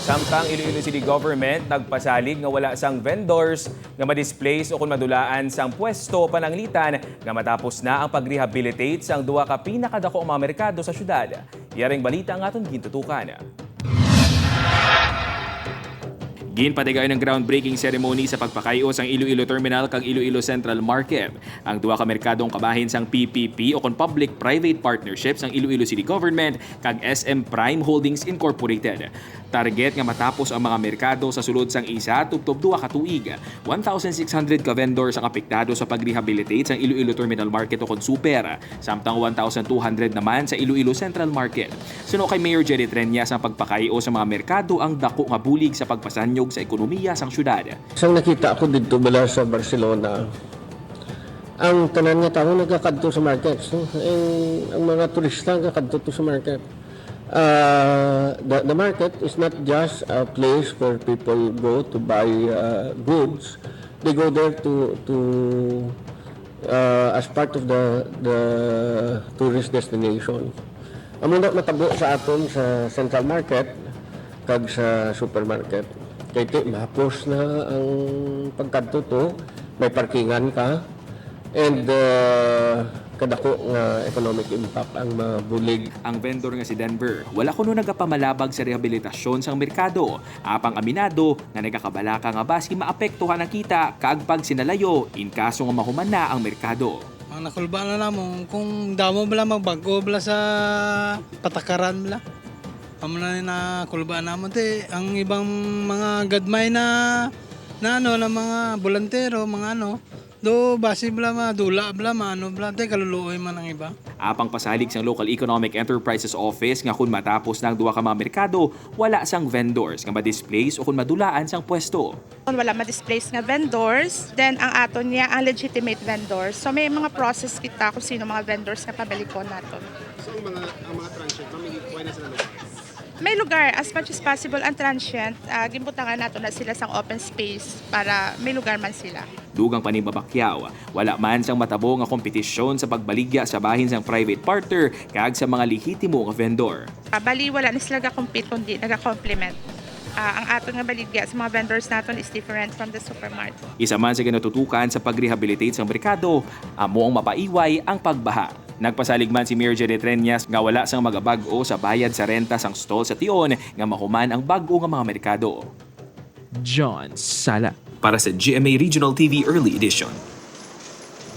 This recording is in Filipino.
Samtang Iloilo City Government nagpasalig nga wala sang vendors nga ma-displace o kung madulaan sang pwesto pananglitan nga matapos na ang pag-rehabilitate sang duwa ka pinakadako mga merkado sa syudad. Yaring balita ang aton gintutukan. Ginpatigayon ng groundbreaking ceremony sa pagpakayo sang Iloilo Terminal kag Iloilo Central Market. Ang duwa ka merkadong kabahin sang PPP o kon Public-Private Partnerships ang Iloilo City Government kag SM Prime Holdings Incorporated. Target nga matapos ang mga merkado sa sulod sang isa tubtob duwa ka tuig. 1,600 ka vendors ang apektado sa pag-rehabilitate sang Iloilo Terminal Market o kon Super, samtang 1,200 naman sa Iloilo Central Market. Suno kay Mayor Jerry Treñas ang pagpakayo sa mga merkado ang dako nga bulig sa pagpasanyog sa ekonomiya sang syudad. Isang nakita ako dito mula sa Barcelona, ang tanan nga tao nagkakadto sa markets. No? Ang mga turista nagkakadto to sa market. The market is not just a place where people go to buy goods. They go there to as part of the tourist destination. Amo na matabo sa aton sa Central Market kag sa supermarket. Kaya mahapos na ang pagkadto to, may parkingan ka, and kadako nga economic impact ang mabulig. Ang vendor nga si Denver, wala kuno nagapamalabag sa rehabilitasyon sang merkado. Apang aminado nga nagakabalaka nga baski maapektuhan ang kita kag pag sinalayo in kaso nga mahuman na ang merkado. Ang nakulba na namon kung damo bala magbago bala sa patakaran bala. Amo na kulba namon te ang ibang mga gadmay na mga bolantero, mga do basi bala madula bala bala te kaluluoy man ang iba. Apang pasalig sang Local Economic Enterprises Office nga kun matapos ng duwa ka mga merkado, wala sang vendors nga ma-displace o kun madulaan sang pwesto. Wala ma-displace nga vendors, then ang aton niya ang legitimate vendors. So may mga process kita kung sino mga vendors nga pabalikon naton. So ang mga transient, mamigikuha na sila lugar? May lugar, as much as possible, ang transient, gimbutangan nato na sila sang open space para may lugar man sila. Dugang panibabakyaw, wala man sang matabo nga kompetisyon sa pagbaligya sa bahin sang private partner kag sa mga lehitimo nga vendor. Bali, wala na sila nag-compete kundi nag-complement. Ang aton nga baligya sa mga vendors naton is different from the supermarket. Isa man sa ginatutukan sa pag-rehabilitate sa merkado, amo ang mapaiway ang pagbaha. Nagpasalig man si Mayor Jerry Treñas nga wala sang magabag-o sa bayad sa renta sang stall sa Tion nga mahuman ang bag-o nga mga merkado. John Sala para sa GMA Regional TV Early Edition.